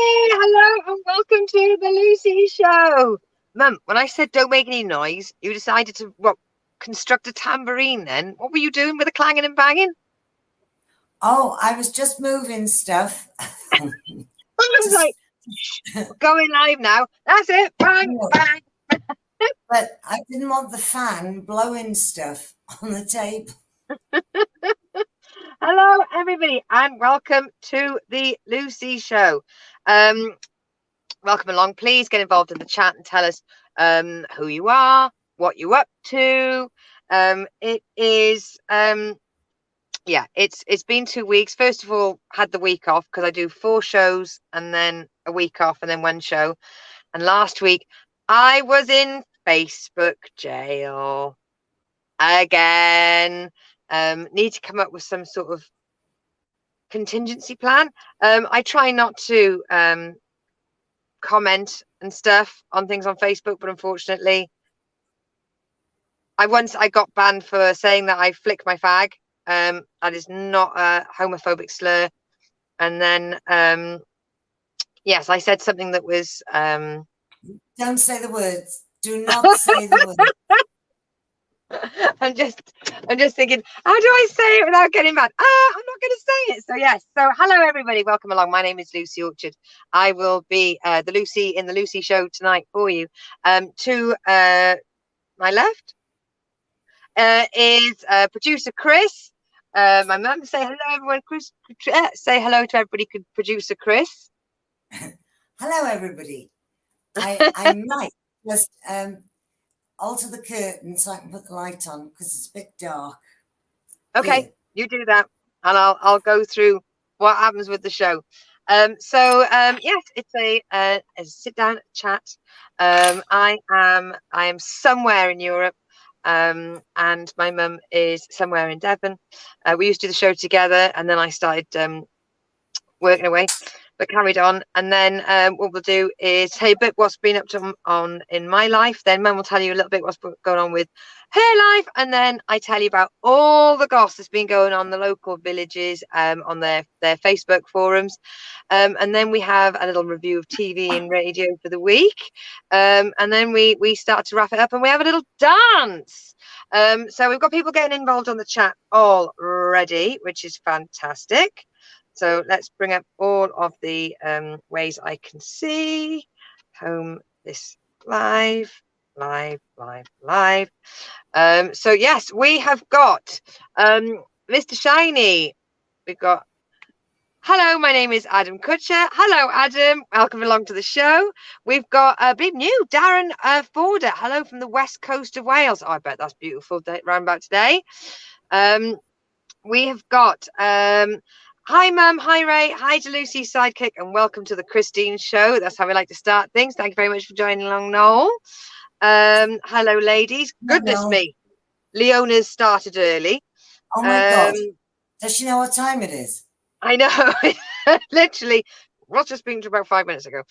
Hello and welcome to the Lucy Show. Mum, when I said don't make any noise, you decided to construct a tambourine then? What were you doing with the clanging and banging? Oh, I was just moving stuff. I was like, we're going live now. That's it. Bang, bang. But I didn't want the fan blowing stuff on the table. Hello, everybody, and welcome to the Lucy Show. Welcome along. Please get involved in the chat and tell us who you are, what you're up to. It's been 2 weeks. First of all, had the week off because I do 4 shows and then a week off and then 1 show. And last week I was in Facebook jail again. Need to come up with some sort of contingency plan. I try not to comment and stuff on things on Facebook, but unfortunately I got banned for saying that I flick my fag. That is not a homophobic slur. And then yes, I said something that was don't say the words. Do not say the words. I'm just thinking, how do I say it without getting mad? I'm not going to say it. So yes. So hello everybody, welcome along. My name is Lucy Orchard. I will be the Lucy in the Lucy Show tonight for you. To my left is producer Chris. My mum, say hello everyone. Chris, say hello to everybody. Producer Chris. Hello everybody. I might just alter the curtain so I can put the light on because it's a bit dark. Okay, here. You do that, and I'll go through what happens with the show. Yes, it's a sit down chat. I am somewhere in Europe, and my mum is somewhere in Devon. We used to do the show together, and then I started working away, but carried on. And then what we'll do is tell you a bit what's been up to on in my life. Then Mum will tell you a little bit what's going on with her life, and then I tell you about all the goss that's been going on in the local villages on their Facebook forums. And then we have a little review of TV and radio for the week, and then we start to wrap it up, and we have a little dance. So we've got people getting involved on the chat already, which is fantastic. So let's bring up all of the ways I can see. Home this live. So yes, we have got Mr. Shiny. We've got, hello, my name is Adam Kutcher. Hello, Adam. Welcome along to the show. We've got a big new Darren Forder. Hello from the west coast of Wales. Oh, I bet that's beautiful round about today. We have got hi, Mum. Hi, Ray. Hi to Lucy's sidekick, and welcome to the Christine Show. That's how we like to start things. Thank you very much for joining along, Noel. Hello, ladies. Goodness me. Leona's started early. Oh, my God. Does she know what time it is? I know. Literally. Was just speaking to her about 5 minutes ago.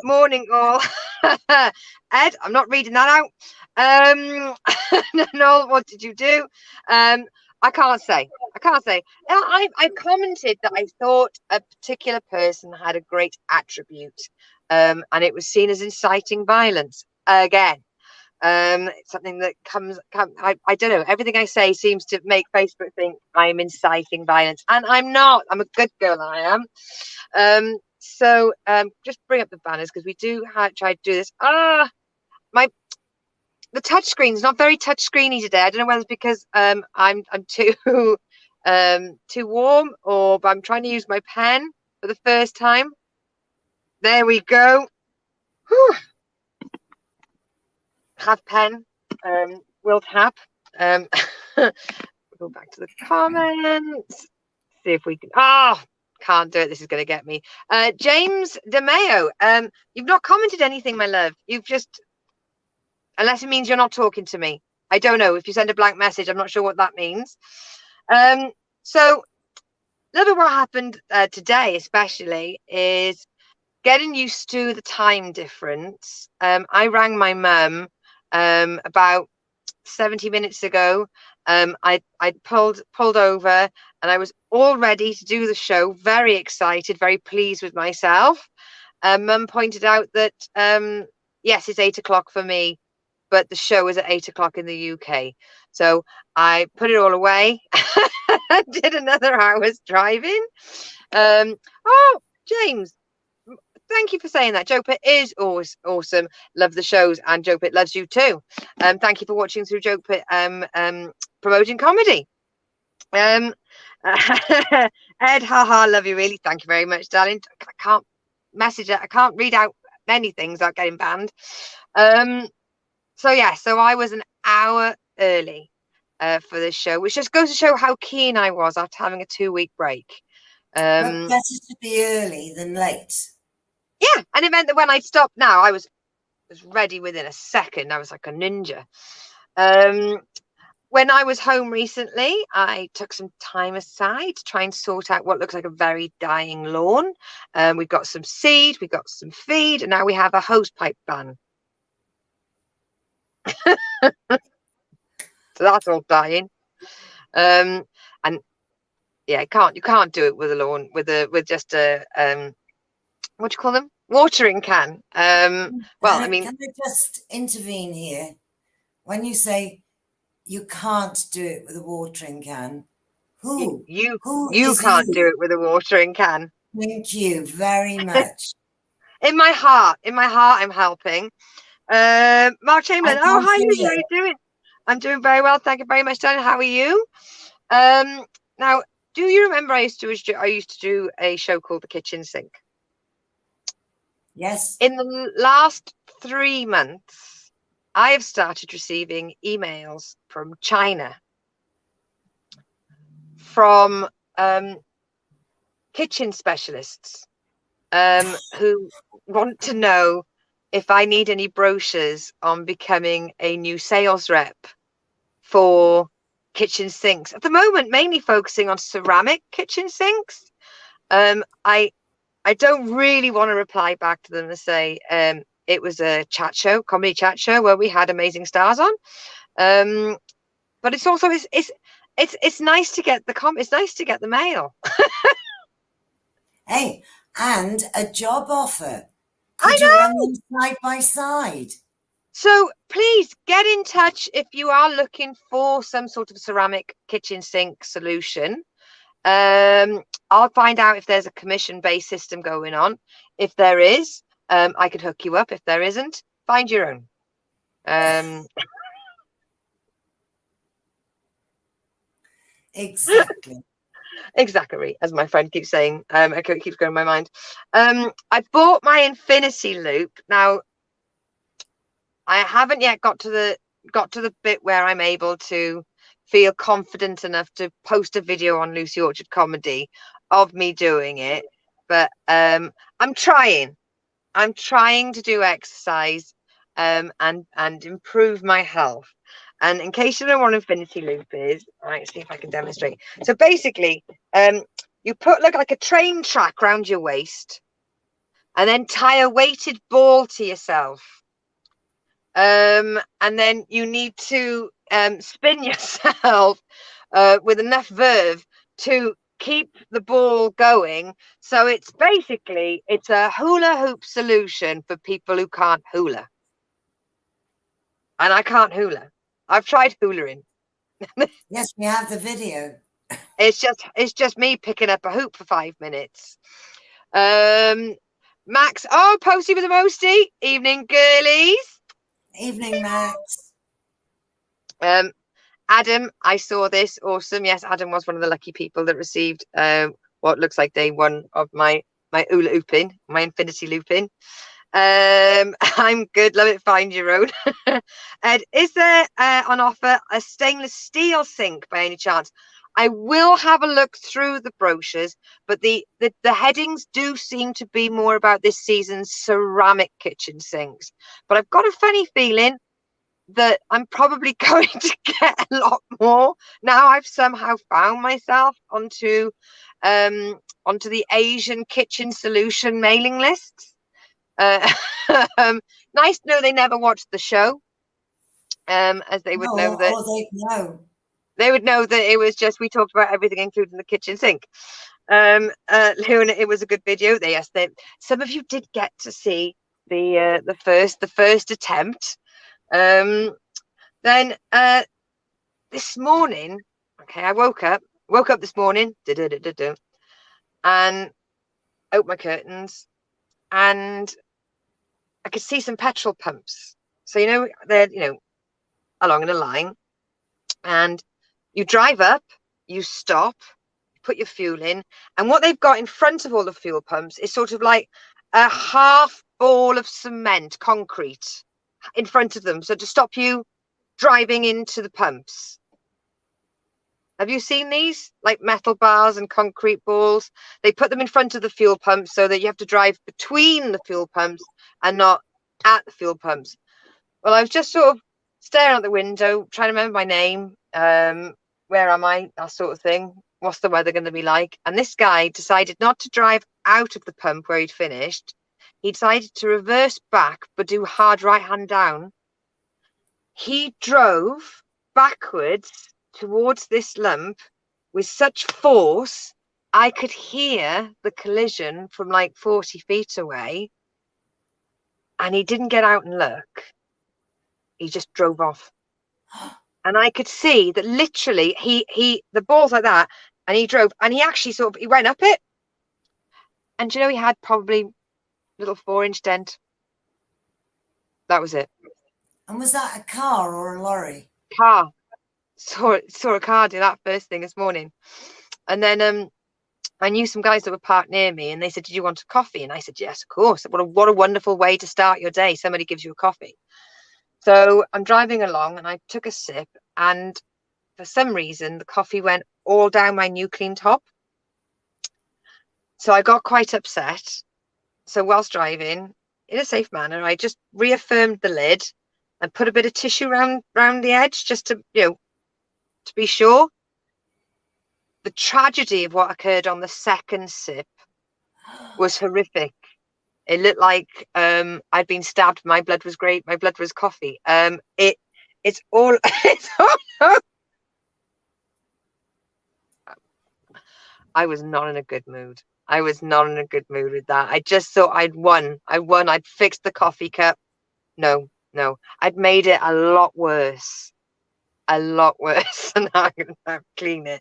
Morning, all. Ed, I'm not reading that out. Noel, what did you do? I can't say. I commented that I thought a particular person had a great attribute, and it was seen as inciting violence again. It's something that comes I don't know. Everything I say seems to make Facebook think I'm inciting violence, and I'm not. I'm a good girl, I am. Just bring up the banners because we do try to do this. The touch screen's not very touch screeny today. I don't know whether it's because I'm too too warm, or but I'm trying to use my pen for the first time. There we go. Whew. Have pen. Will tap. Go back to the comments. See if we can. Can't do it. This is going to get me. James DeMeo. You've not commented anything, my love. You've just. Unless it means you're not talking to me. I don't know. If you send a blank message, I'm not sure what that means. So a little bit what happened today, especially, is getting used to the time difference. I rang my mum about 70 minutes ago, I pulled over, and I was all ready to do the show, very excited, very pleased with myself. Mum pointed out that yes, it's 8 o'clock for me, but the show is at 8 o'clock in the UK. So I put it all away and did another hour's driving. Oh, James, thank you for saying that. Joe Pitt is always awesome. Love the shows, and Joe Pitt loves you too. Thank you for watching through Joe Pitt promoting comedy. Ed, haha, love you really. Thank you very much, darling. I can't message it. I can't read out many things without getting banned. So yeah, so I was an hour early for this show, which just goes to show how keen I was after having a 2-week break. But better to be early than late. Yeah, and it meant that when I stopped now, I was ready within a second. I was like a ninja. When I was home recently, I took some time aside to try and sort out what looks like a very dying lawn. We've got some seed, we've got some feed, and now we have a hose pipe ban. So that's all dying. And yeah, you can't do it with a lawn with just a what do you call them? Watering can. Well, I mean, can I just intervene here? When you say you can't do it with a watering can, who can't do it with a watering can. Thank you very much. In my heart, I'm helping. Mark Chamberlain. Oh, hi, Lizzie. How are you doing? I'm doing very well. Thank you very much, darling. How are you? Now, do you remember I used to do a show called The Kitchen Sink? Yes. In the last 3 months, I have started receiving emails from China, from kitchen specialists who want to know if I need any brochures on becoming a new sales rep for kitchen sinks. At the moment, mainly focusing on ceramic kitchen sinks. I don't really want to reply back to them and say it was a comedy chat show where we had amazing stars on. But it's also it's nice to get it's nice to get the mail. Hey, and a job offer. Could you run them side by side? So please get in touch if you are looking for some sort of ceramic kitchen sink solution. I'll find out if there's a commission-based system going on. If there is, I could hook you up. If there isn't, find your own. Exactly. Exactly, as my friend keeps saying. It keeps going in my mind. I bought my infinity loop. Now, I haven't yet got to the bit where I'm able to feel confident enough to post a video on Lucy Orchard Comedy of me doing it, but I'm trying to do exercise and improve my health. And in case you don't know what infinity loop is, right, see if I can demonstrate. So basically, you put like a train track around your waist and then tie a weighted ball to yourself. And then you need to spin yourself with enough verve to keep the ball going. So it's a hula hoop solution for people who can't hula. And I can't hula. I've tried hulaing. Yes, we have the video. It's just me picking up a hoop for 5 minutes. Max, Posty with a Mosty. Evening, girlies. Evening, Max. Adam, I saw this. Awesome. Yes, Adam was one of the lucky people that received what looks like day one of my hula hooping, my infinity looping. I'm good. Love it. Find your own. Ed, is there on offer a stainless steel sink by any chance? I will have a look through the brochures, but the headings do seem to be more about this season's ceramic kitchen sinks. But I've got a funny feeling that I'm probably going to get a lot more now. I've somehow found myself onto the Asian kitchen solution mailing lists. Nice to know they never watched the show, as they would know that. Or they'd know. They would know that it was just, we talked about everything, including the kitchen sink. Luna, it was a good video. Some of you did get to see the first attempt. Then this morning, okay, I woke up this morning, and opened my curtains, and I could see some petrol pumps. So they're along in a line, and you drive up, you stop, put your fuel in, and what they've got in front of all the fuel pumps is sort of like a half ball of cement, concrete in front of them, so to stop you driving into the pumps. Have you seen these, like metal bars and concrete balls? They put them in front of the fuel pumps so that you have to drive between the fuel pumps and not at the fuel pumps. Well, I was just sort of staring out the window, trying to remember my name. Where am I? That sort of thing. What's the weather going to be like? And this guy decided not to drive out of the pump where he'd finished. He decided to reverse back, but do hard right hand down. He drove backwards towards this lump with such force, I could hear the collision from like 40 feet away. And he didn't get out and look. He just drove off. And I could see that literally the ball's like that, and he drove, and he actually he went up it. And he had probably a little 4-inch dent. That was it. And was that a car or a lorry? Car. Saw a car do that first thing this morning. And then I knew some guys that were parked near me, and they said, "Did you want a coffee?" And I said, "Yes, of course." What a wonderful way to start your day. Somebody gives you a coffee. So I'm driving along, and I took a sip, and for some reason the coffee went all down my new clean top. So I got quite upset. So whilst driving, in a safe manner, I just reaffirmed the lid and put a bit of tissue round the edge, just to to be sure. The tragedy of what occurred on the second sip was horrific. It looked like I'd been stabbed. My blood was great. My blood was coffee. It's all I was not in a good mood. I was not in a good mood with that. I just thought I'd won. I'd fixed the coffee cup. No. I'd made it a lot worse. And now I'm going to clean it.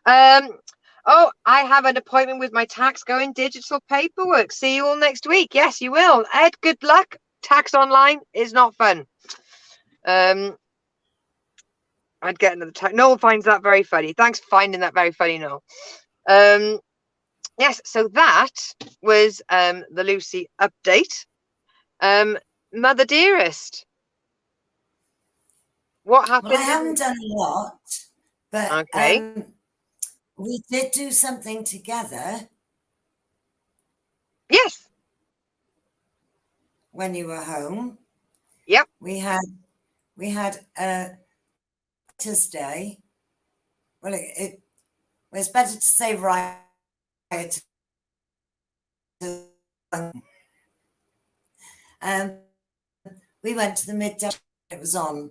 Oh, I have an appointment with my tax going digital paperwork. See you all next week. Yes, you will. Ed, good luck. Tax online is not fun. I'd get another tax. Noel finds that very funny. Thanks for finding that very funny, Noel. Yes, so that was the Lucy update. Mother dearest, what happened? Well, I haven't done a lot, but okay. We did do something together. Yes. When you were home. Yep. We had a Writer's Day. Well, it was better to say riot. We went to the Mid Devon. It was on.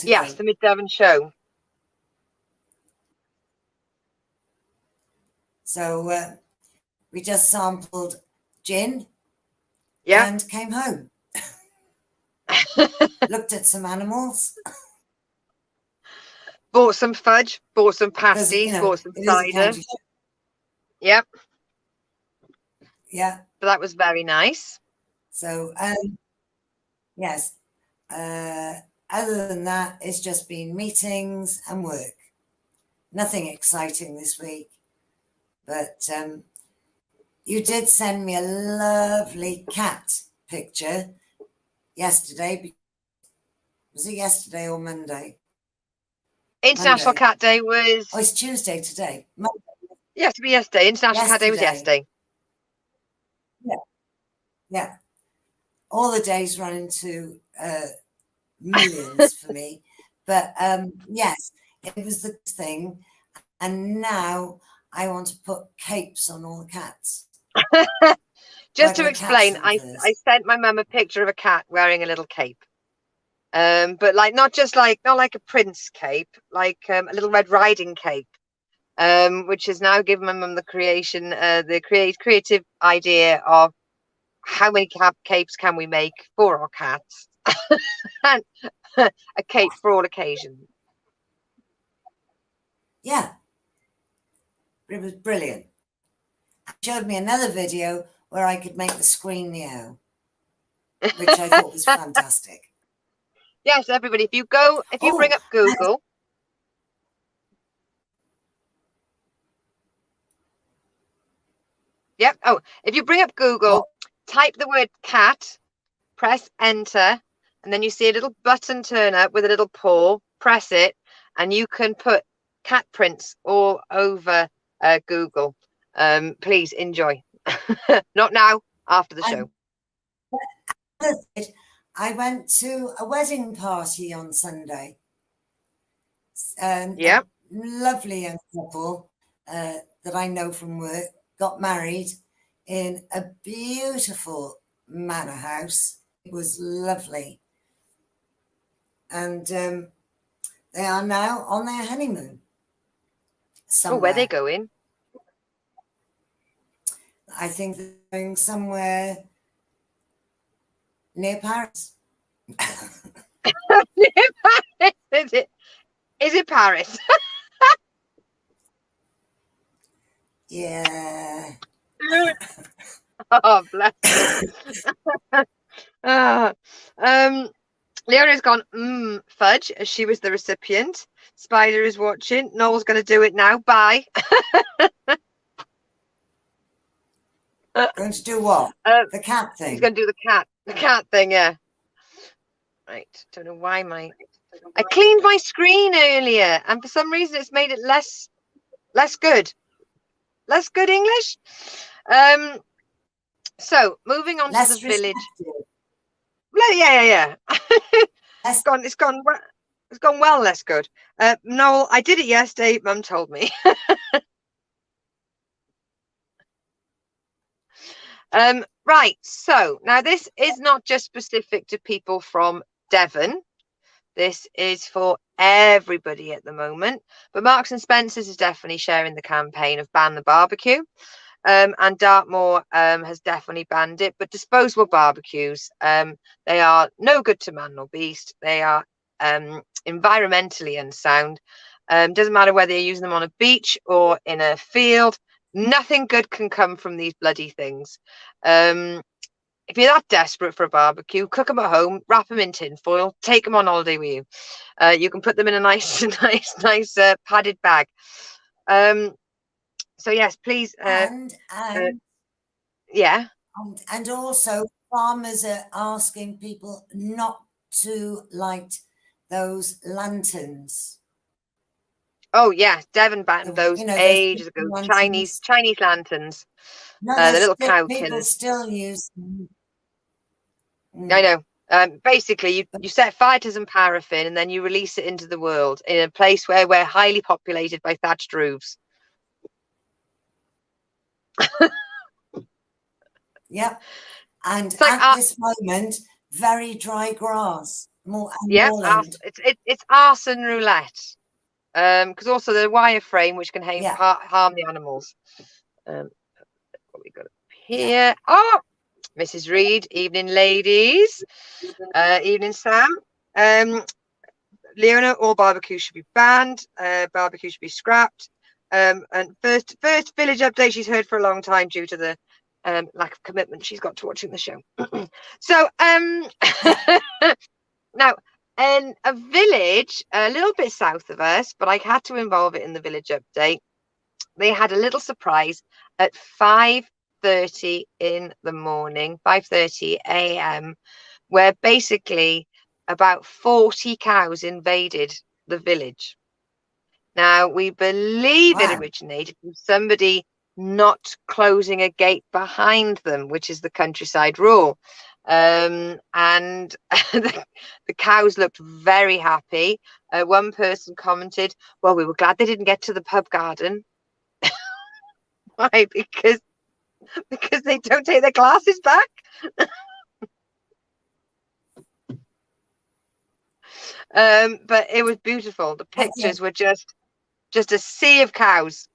Yes, the Mid Devon show. So we just sampled gin, and came home. Looked at some animals. Bought some fudge, bought some pasties, bought some cider. Yep. Yeah. But that was very nice. So, yes. Other than that, it's just been meetings and work. Nothing exciting this week. But you did send me a lovely cat picture yesterday. Was it yesterday or Monday? International Cat Day was... Oh, it's Tuesday today. Monday. Yes, to be yesterday. International Cat Day was yesterday. Yeah. All the days run into millions for me. But yes, it was the thing. And now I want to put capes on all the cats. Just to explain, I sent my mum a picture of a cat wearing a little cape. but like not like a prince cape, like a Little Red Riding cape, which has now given my mum the creative idea of how many capes can we make for our cats, and a cape for all occasions. Yeah, it was brilliant. It showed me another video where I could make the screen meow, which I thought was fantastic. Yes, everybody, if you bring up Google. Yep. Oh, if you bring up Google, type the word cat, press enter, and then you see a little button turn up with a little paw. Press it, and you can put cat prints all over Google. Please enjoy. Not now, after the show. I went to a wedding party on Sunday. Yeah. A lovely young couple that I know from work got married in a beautiful manor house. It was lovely. And they are now on their honeymoon. Oh, where are they going? I think they're going somewhere near Paris. Near Paris? Is it Paris? Yeah. Oh, bless you. Leona's gone, fudge, as she was the recipient. Spider is watching. Noel's going to do it now. Bye. Going to do what? The cat thing. He's going to do the cat thing, yeah. Right. Don't know why I cleaned my screen earlier, and for some reason it's made it less good. Less good English. So moving on to the village. Well, yeah. It's gone well less good. Noel, I did it yesterday. Mum told me. Right. So now this is not just specific to people from Devon. This is for everybody at the moment. But Marks and Spencer's is definitely sharing the campaign of ban the barbecue. And Dartmoor has definitely banned it. But disposable barbecues, they are no good to man nor beast. They are environmentally unsound. Doesn't matter whether you're using them on a beach or in a field. Nothing good can come from these bloody things. If you're that desperate for a barbecue, cook them at home, wrap them in tin foil, take them on holiday with you. You can put them in a nice padded bag. So yes, please. Yeah. And also, farmers are asking people not to light those lanterns. Oh yeah, Devon banned those ages ago. Chinese lanterns. No, the little cow people still use them. I know. Basically, you set fire to some paraffin and then you release it into the world in a place where we're highly populated by thatched roofs. Yep. And at this moment, very dry grass. It's arson roulette. Because also the wireframe, which can harm the animals. What we got up here? Yeah. Oh, Mrs. Reed, evening, ladies. Evening, Sam. Leona, all barbecue should be banned. Barbecue should be scrapped. And first village update she's heard for a long time due to the lack of commitment she's got to watching the show. So now in a village a little bit south of us, but I had to involve it in the village update. They had a little surprise at 5:30 in the morning, 5:30 a.m., where basically about 40 cows invaded the village. Now, we believe it originated from somebody not closing a gate behind them, which is the countryside rule. And the cows looked very happy. One person commented, well, we were glad they didn't get to the pub garden. Why? Because they don't take their glasses back. But it was beautiful. The pictures were just a sea of cows.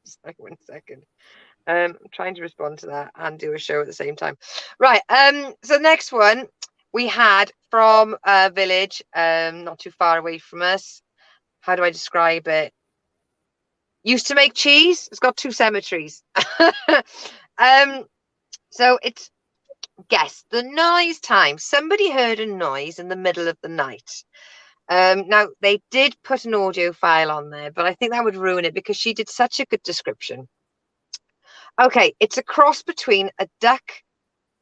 Sorry, 1 second. I'm trying to respond to that and do a show at the same time. Right. So next one we had from a village not too far away from us. How do I describe it? Used to make cheese. It's got 2 cemeteries. So it's guess the noise time. Somebody heard a noise in the middle of the night. Now they did put an audio file on there, but I think that would ruin it because she did such a good description. Okay, it's a cross between a duck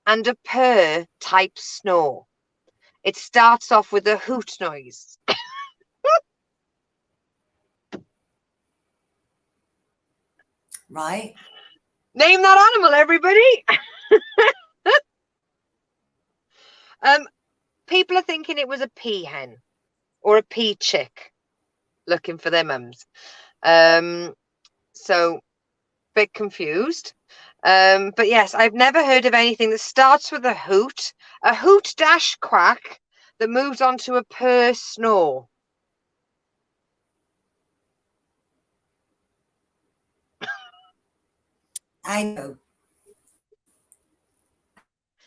and a purr type snore. It starts off with a hoot noise. Right. Name that animal, everybody. People are thinking it was a peahen or a pea chick looking for their mums. So bit confused. But yes, I've never heard of anything that starts with a hoot dash quack that moves on to a purr snore. I know.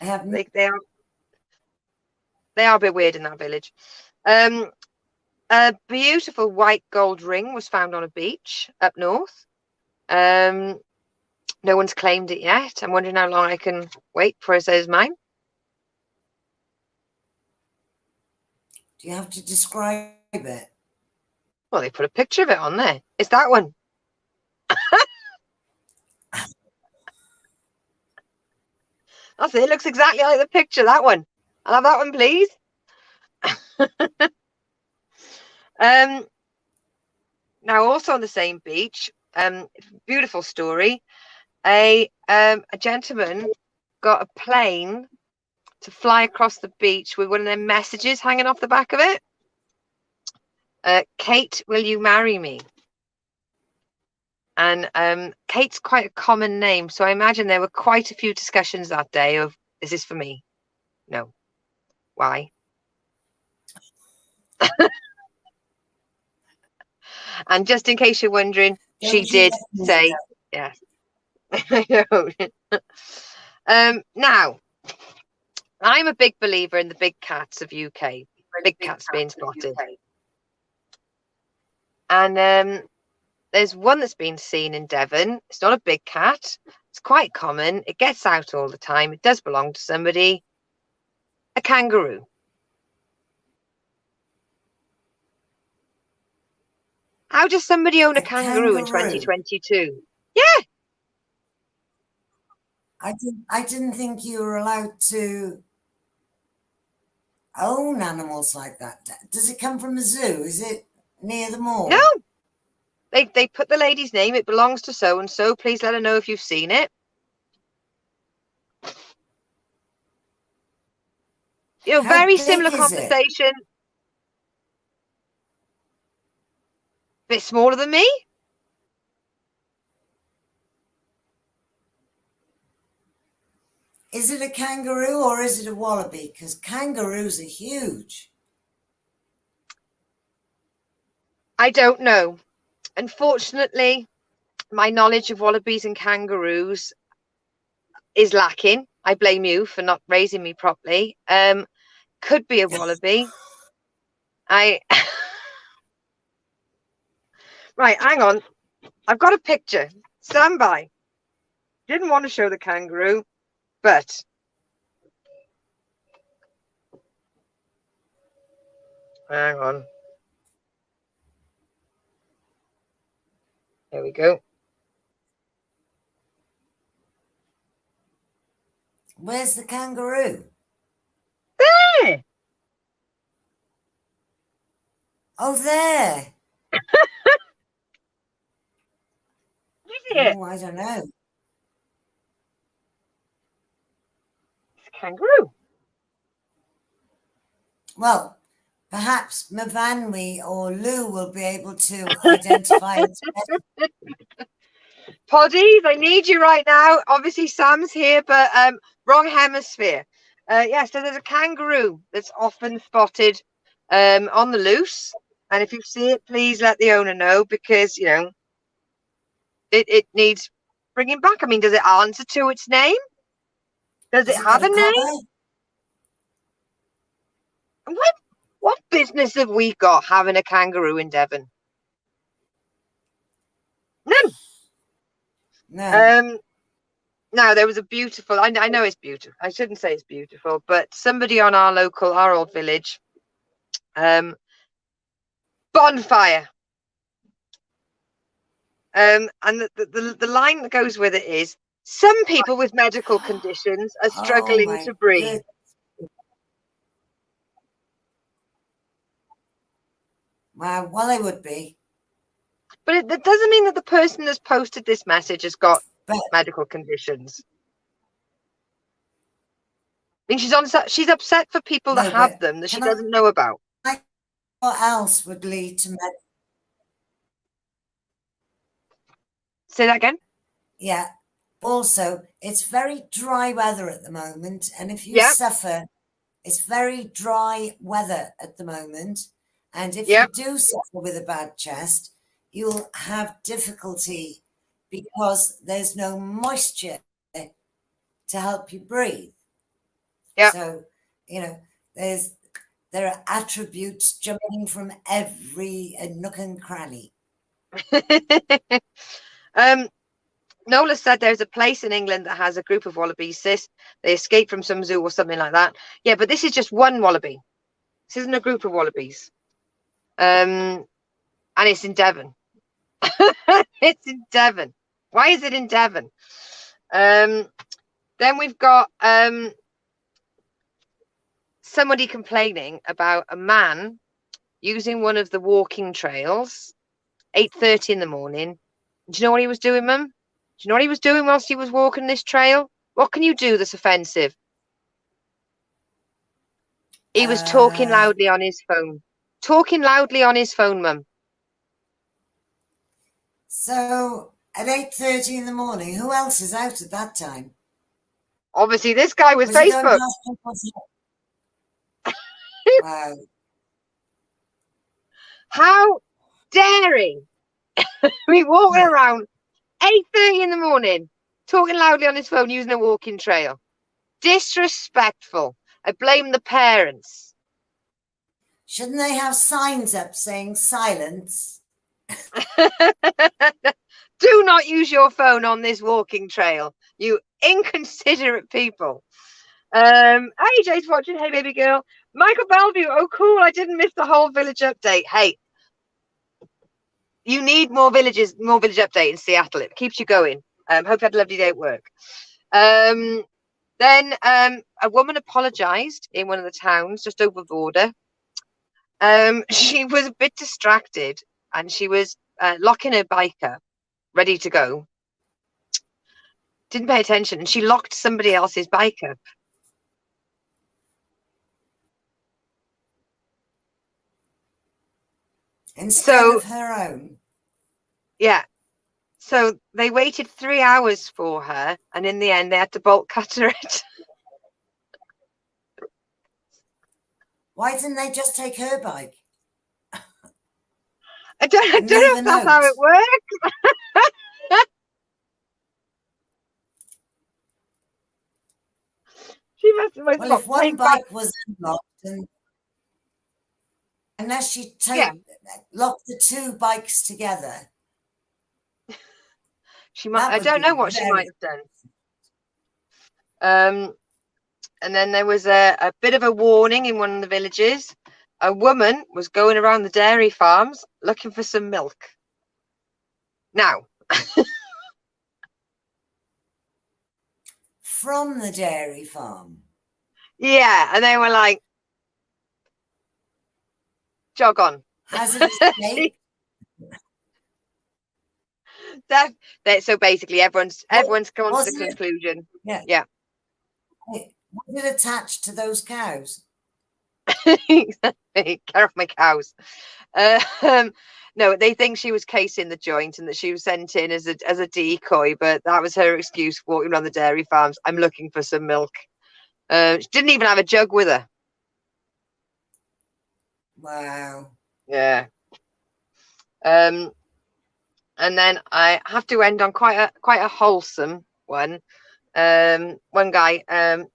I have. They are a bit weird in that village. A beautiful white gold ring was found on a beach up north. No one's claimed it yet. I'm wondering how long I can wait before it says mine. Do you have to describe it? Well, they put a picture of it on there. It's that one. That's it. It looks exactly like the picture. That one. I'll have that one, please. Now, also on the same beach, beautiful story. A gentleman got a plane to fly across the beach with one of their messages hanging off the back of it. Kate, will you marry me? And Kate's quite a common name, so I imagine there were quite a few discussions that day of, is this for me? No. Why? And just in case you're wondering, she did say yes. Now, I'm a big believer in the big cats of UK. Big cats being spotted. And there's one that's been seen in Devon. It's not a big cat. It's quite common. It gets out all the time. It does belong to somebody. A kangaroo. How does somebody own a kangaroo in 2022? Yeah. I didn't think you were allowed to own animals like that. Does it come from a zoo? Is it near the mall? No. They put the lady's name. It belongs to so and so. Please let her know if you've seen it. You know, very similar conversation. Bit smaller than me. Is it a kangaroo or is it a wallaby? Because kangaroos are huge. I don't know. Unfortunately, my knowledge of wallabies and kangaroos is lacking. I blame you for not raising me properly. Could be a wallaby. Right, hang on. I've got a picture. Stand by. Didn't want to show the kangaroo, but hang on. There we go. Where's the kangaroo? There. Oh, there. Oh, I don't know. It's a kangaroo. Well, perhaps Mavanwi or Lou will be able to identify it. Poddies, I need you right now. Obviously, Sam's here, but wrong hemisphere. Yeah, so there's a kangaroo that's often spotted on the loose. And if you see it, please let the owner know, because, you know, it needs bringing back. I mean, does it answer to its name? Does it Has it have got a a name? collar? And what business have we got having a kangaroo in Devon? None. No. Now there was a beautiful. I know it's beautiful. I shouldn't say it's beautiful, but somebody on our old village, bonfire. And the line that goes with it is, some people with medical conditions are Oh struggling my to breathe. good. Wow, well, they would be. But that doesn't mean that the person that's posted this message has got But medical conditions. I mean, she's upset for people that no, have but them that she can I, doesn't know about. what else would lead to Say that again. yeah. Also, it's very dry weather at the moment, and if you Yeah, suffer, it's very dry weather at the moment, and if yeah. you do suffer with a bad chest, you'll have difficulty because there's no moisture to help you breathe. Yeah. So, you know, there are attributes jumping from every nook and cranny. Nola said there's a place in England that has a group of wallabies, sis. They escaped from some zoo or something like that. Yeah, but this is just one wallaby. This isn't a group of wallabies. And it's in Devon. It's in Devon. Why is it in Devon? Then we've got somebody complaining about a man using one of the walking trails, 8:30 in the morning. Do you know what he was doing, Mum? Do you know what he was doing whilst he was walking this trail? What can you do that's offensive? He was talking Uh, loudly on his phone. Talking loudly on his phone, Mum. so at 8:30 in the morning, who else is out at that time? Obviously, this guy was Was he going Facebook. past people's Wow. How daring! We walking around 8:30 in the morning, talking loudly on his phone, using a walking trail. Disrespectful. I blame the parents. Shouldn't they have signs up saying silence? Do not use your phone on this walking trail, you inconsiderate people. AJ's watching. Hey, baby girl. Michael Bellevue. Oh, cool. I didn't miss the whole village update. Hey, you need more village update in Seattle. It keeps you going. Hope you had a lovely day at work. Then a woman apologized in one of the towns just over the border. She was a bit distracted and she was locking her bike up, ready to go. Didn't pay attention and she locked somebody else's bike up. Instead of her own. Yeah. So they waited 3 hours for her, and in the end, they had to bolt cutter it. Why didn't they just take her bike? I don't know if that's how it works. She must have. Well, if one bike was unlocked, and unless she locked the two bikes together, she might. I don't know what she might have done. And then there was a bit of a warning in one of the villages. A woman was going around the dairy farms looking for some milk. Now, from the dairy farm. Yeah, and they were like, jog on. Has it escaped? So basically, everyone's come to the conclusion. Yeah. Was it attached to those cows? Get off my cows. No, they think she was casing the joint and that she was sent in as a decoy, but that was her excuse for walking around the dairy farms. I'm looking for some milk. She didn't even have a jug with her. Wow. Yeah. And then I have to end on quite a wholesome one. One guy,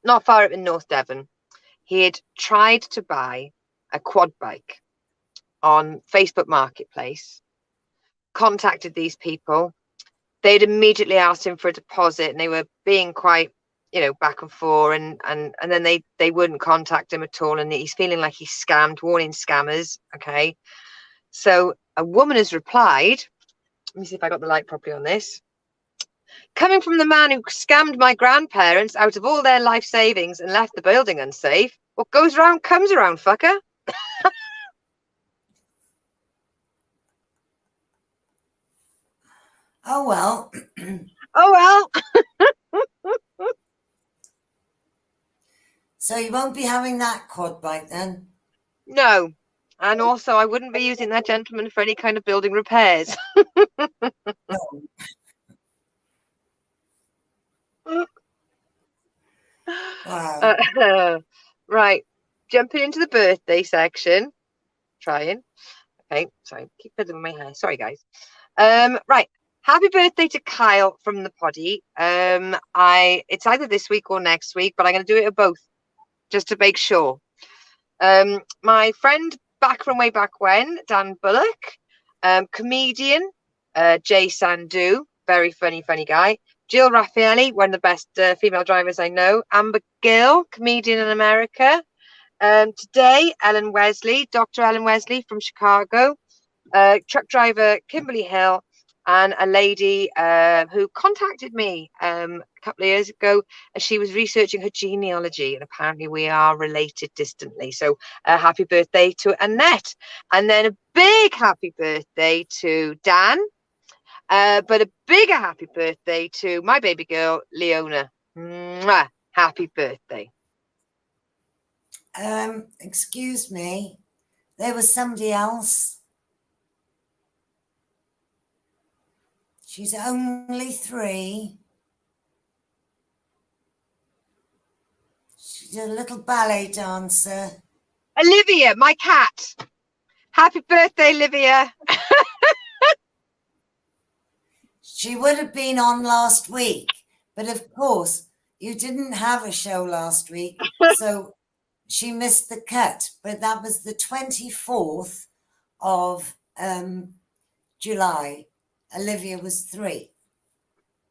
not far up in North Devon, he had tried to buy a quad bike on Facebook Marketplace, contacted these people. They'd immediately asked him for a deposit, and they were being quite, back and forth, and then they wouldn't contact him at all, and he's feeling like he's scammed, warning scammers. Okay, so a woman has replied. Let me see if I got the light properly on this. Coming from the man who scammed my grandparents out of all their life savings and left the building unsafe, what goes around comes around, fucker. Oh, well. Oh, well. So you won't be having that quad bike then? No. And also, I wouldn't be using that gentleman for any kind of building repairs. No. Wow. Right. Jumping into the birthday section. Trying. Okay. Sorry. Keep fiddling with my hair. Sorry, guys. Right. Happy birthday to Kyle from the poddy. It's either this week or next week, but I'm going to do it at both, just to make sure. My friend back from way back when, Dan Bullock, comedian, Jay Sandu, very funny guy. Jill Raffaelli, one of the best female drivers I know. Amber Gill, comedian in America. Today, Ellen Wesley, Dr. Ellen Wesley from Chicago. Truck driver Kimberly Hill, and a lady who contacted me a couple of years ago as she was researching her genealogy, and apparently we are related distantly. So happy birthday to Annette, and then a big happy birthday to Dan, but a bigger happy birthday to my baby girl Leona. Mwah! Happy birthday. Excuse me, there was somebody else. She's only 3. She's a little ballet dancer. Olivia, my cat. Happy birthday, Olivia. She would have been on last week, but of course you didn't have a show last week, so she missed the cut. But that was the 24th of July. Olivia was 3.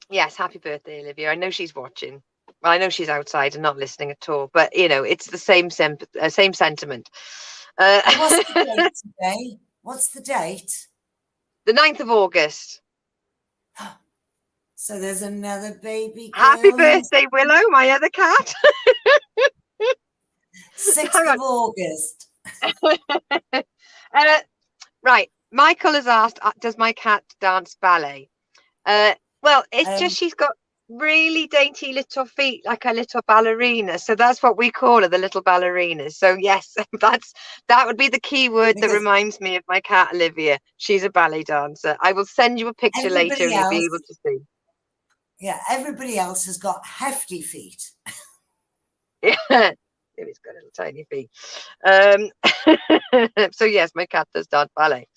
Yes, happy birthday, Olivia. I know she's watching. Well, I know she's outside and not listening at all, but it's the same sentiment. What's the date today? What's the date? The 9th of August. So there's another baby girl. Happy birthday, Willow, my other cat. 6th of August. Right. Michael has asked, does my cat dance ballet? Well, it's just she's got really dainty little feet, like a little ballerina. So that's what we call her, the little ballerina. So yes, that would be the key word that reminds me of my cat Olivia. She's a ballet dancer. I will send you a picture later and you'll be able to see. Yeah, everybody else has got hefty feet. Yeah. It's got little tiny feet. So yes, my cat does dance ballet.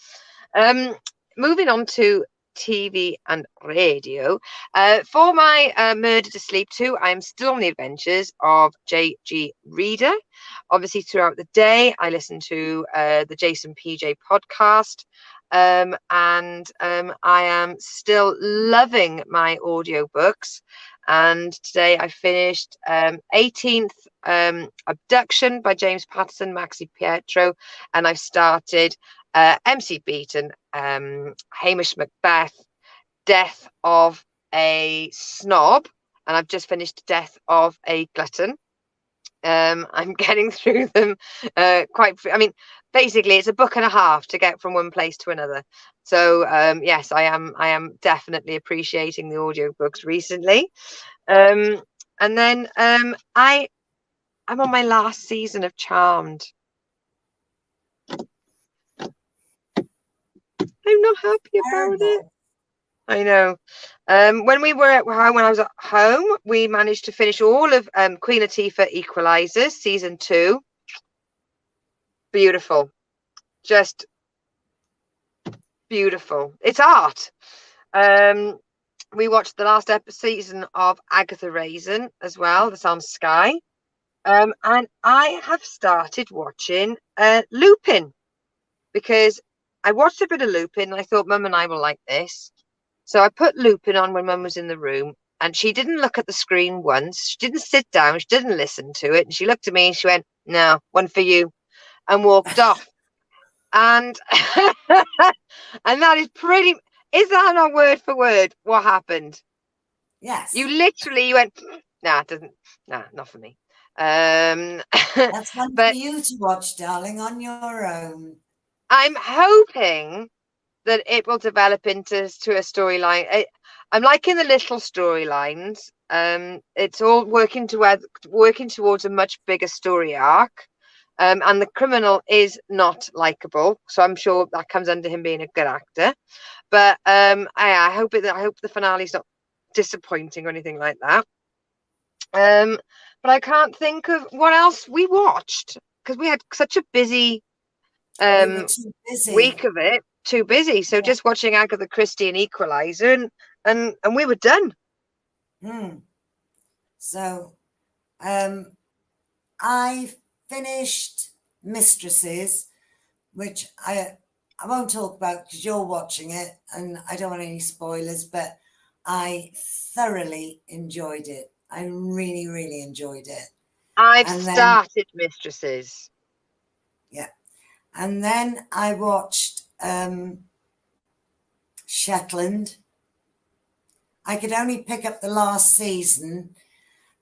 Moving on to TV and radio. For my Murder to Sleep 2, I'm still on the adventures of J.G. Reader. Obviously, throughout the day, I listen to the Jason PJ podcast. And I am still loving my audiobooks. And today I finished 18th Abduction by James Patterson, Maxi Pietro, and I've started MC Beaton, Hamish Macbeth, Death of a Snob, and I've just finished Death of a Glutton. I'm getting through them basically it's a book and a half to get from one place to another. So yes, I am definitely appreciating the audiobooks recently. And then I'm on my last season of Charmed. I'm not happy about it. I know. When we were at home, when I was at home, we managed to finish all of Queen Latifah Equalizers season 2. Beautiful, just beautiful. It's art. We watched the last season of Agatha Raisin as well. That's on Sky. And I have started watching Lupin, because I watched a bit of Lupin and I thought Mum and I will like this. So I put Lupin on when Mum was in the room, and she didn't look at the screen once. She didn't sit down. She didn't listen to it. And she looked at me and she went, "No, one for you," and walked off. And and that is pretty. Is that not word for word what happened? Yes. You literally went, "Nah, it doesn't. Nah, not for me." That's one but for you to watch, darling, on your own. I'm hoping that it will develop into a storyline. I'm liking the little storylines. It's all working towards a much bigger story arc. And the criminal is not likable, so I'm sure that comes under him being a good actor. But I hope the finale's not disappointing or anything like that. But I can't think of what else we watched, because we had such a busy We were too busy. week of it. Too busy. So just watching Agatha Christie and Equalizer, and we were done. So I finished Mistresses, which I won't talk about because you're watching it and I don't want any spoilers, but I thoroughly enjoyed it. I really, really enjoyed it. I've started Mistresses. Yeah. And then I watched Shetland. I could only pick up the last season.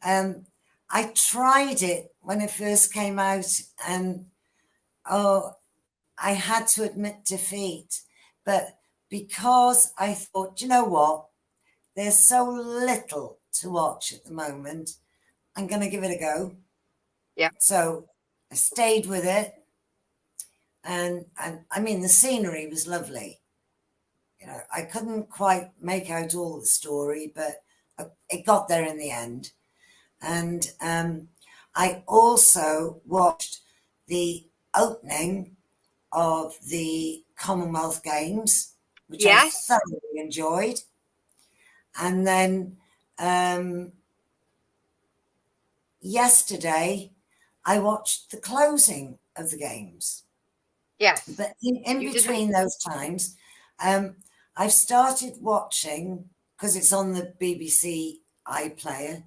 I tried it when it first came out, and I had to admit defeat. But because I thought, you know what, there's so little to watch at the moment, I'm going to give it a go. Yeah. So I stayed with it. And I mean, the scenery was lovely. You know, I couldn't quite make out all the story, but it got there in the end. And I also watched the opening of the Commonwealth Games, which I thoroughly enjoyed. And then yesterday, I watched the closing of the games. Yes. But in between those times, I've started watching, because it's on the BBC iPlayer,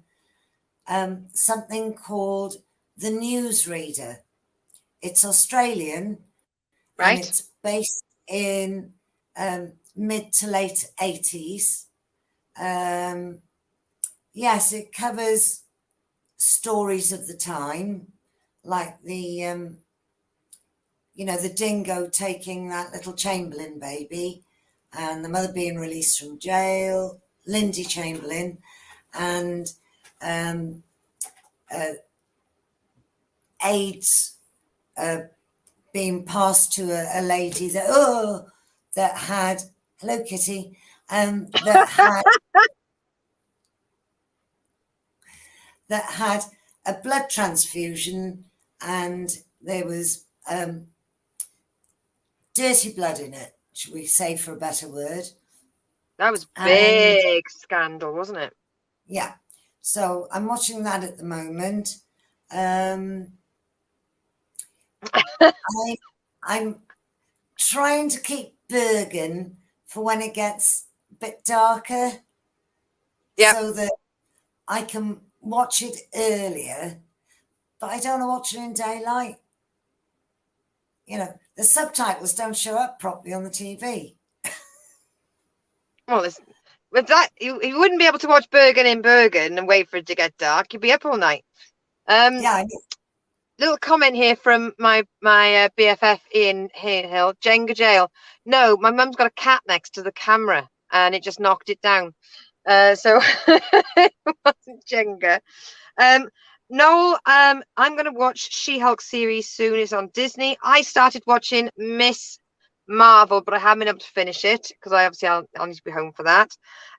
something called The Newsreader. It's Australian, right? And it's based in mid to late 80s. Yes, it covers stories of the time, like the the dingo taking that little Chamberlain baby, and the mother being released from jail, Lindy Chamberlain, and AIDS being passed to a lady that had, hello Kitty, that had a blood transfusion, and there was dirty blood in it, should we say, for a better word. That was big scandal, wasn't it? Yeah. So I'm watching that at the moment. I'm trying to keep Bergen for when it gets a bit darker, so that I can watch it earlier, but I don't want to watch it in daylight. You know, the subtitles don't show up properly on the TV. Well, with that, you wouldn't be able to watch Bergen in Bergen and wait for it to get dark. You'd be up all night. Yeah. Little comment here from my BFF Ian Hill. Jenga jail. No, my mum's got a cat next to the camera and it just knocked it down. So it wasn't Jenga. Noel, I'm going to watch She-Hulk series soon. It's on Disney. I started watching Miss Marvel, but I haven't been able to finish it because I'll need to be home for that.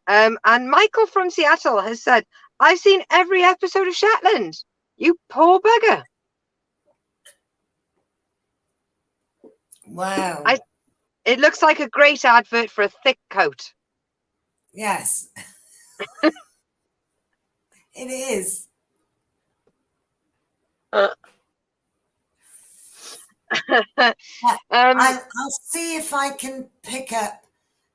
And Michael from Seattle has said, I've seen every episode of Shetland. You poor bugger. Wow. It looks like a great advert for a thick coat. Yes. It is. I'll see if I can pick up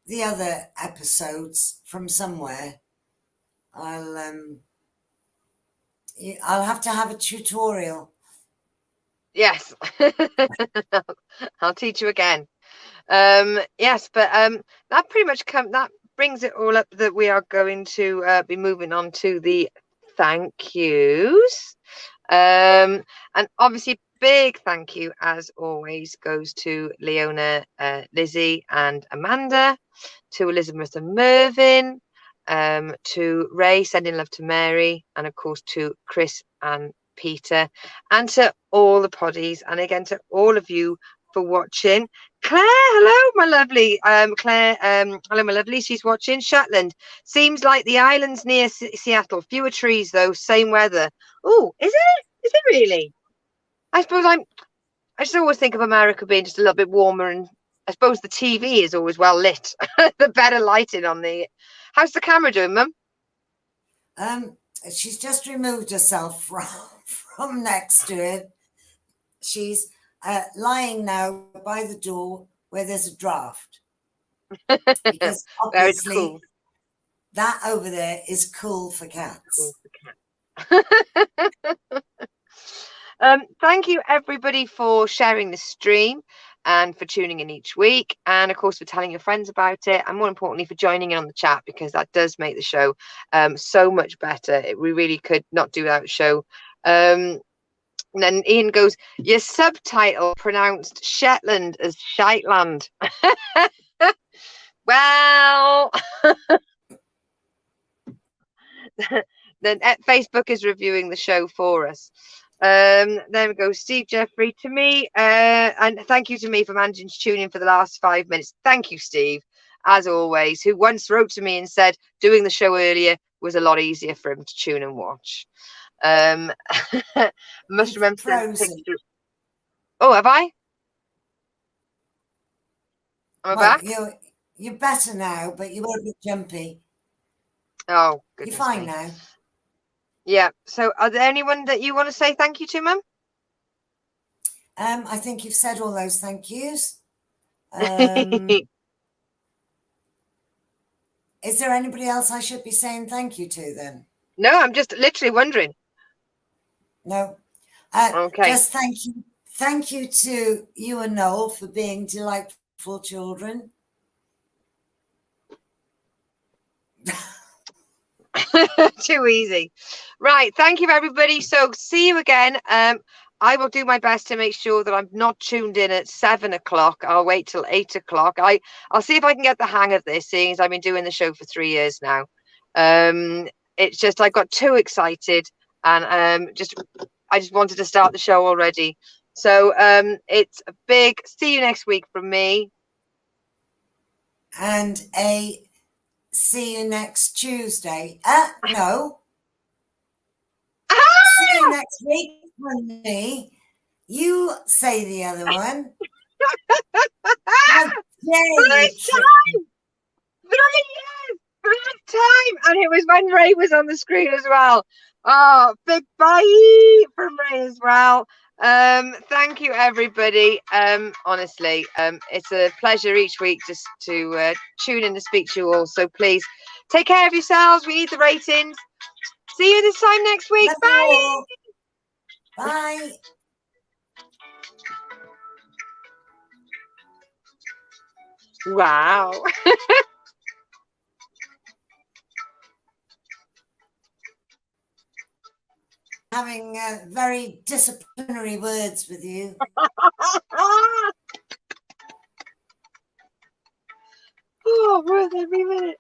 the other episodes from somewhere. I'll have to have a tutorial. Yes. I'll teach you again. Yes, but that pretty much that brings it all up that we are going to be moving on to the thank yous. And obviously big thank you as always goes to Leona, Lizzie and Amanda, to Elizabeth and Mervyn, to Ray sending love to Mary, and of course to Chris and Peter, and to all the poddies, and again to all of you for watching. Claire, hello my lovely. Claire, hello my lovely, she's watching. Shetland seems like the islands near Seattle, fewer trees though, same weather. Oh, is it really? I suppose I just always think of America being just a little bit warmer, and I suppose the TV is always well lit. The better lighting on the... How's the camera doing, Mum? She's just removed herself from next to it. She's lying now by the door where there's a draft. Because obviously cool. That over there is cool for cats. Cool for cats. Thank you everybody for sharing the stream and for tuning in each week, and of course for telling your friends about it, and more importantly for joining in on the chat, because that does make the show so much better. We really could not do without the show. And then Ian goes, your subtitle pronounced Shetland as Shiteland. Well, then Facebook is reviewing the show for us. There we go. Steve Jeffrey, to me, and thank you to me for managing to tune in for the last 5 minutes. Thank you, Steve, as always, who once wrote to me and said doing the show earlier was a lot easier for him to tune and watch. Must remember to oh, have I? Am I back? You're better now, but you were a bit jumpy. Oh, goodness. You're fine now. Yeah. So are there anyone that you want to say thank you to, Mum? I think you've said all those thank yous. Is there anybody else I should be saying thank you to then? No, I'm just literally wondering. No. Okay. Just thank you. Thank you to you and Noel for being delightful children. Too easy. Right. Thank you, everybody. So see you again. I will do my best to make sure that I'm not tuned in at 7 o'clock. I'll wait till 8 o'clock. I'll see if I can get the hang of this, seeing as I've been doing the show for 3 years now. It's just I got too excited, and I just wanted to start the show already. So it's a big see you next week from me. And a see you next Tuesday. No. See you next week from me. You say the other one. Third time. And it was when Ray was on the screen as well. Oh, big bye from Ray as well. Thank you, everybody. Honestly, it's a pleasure each week just to tune in to speak to you all. So please take care of yourselves. We need the ratings. See you this time next week. Bye. Bye. Wow. Having very disciplinary words with you. Oh, worth every minute.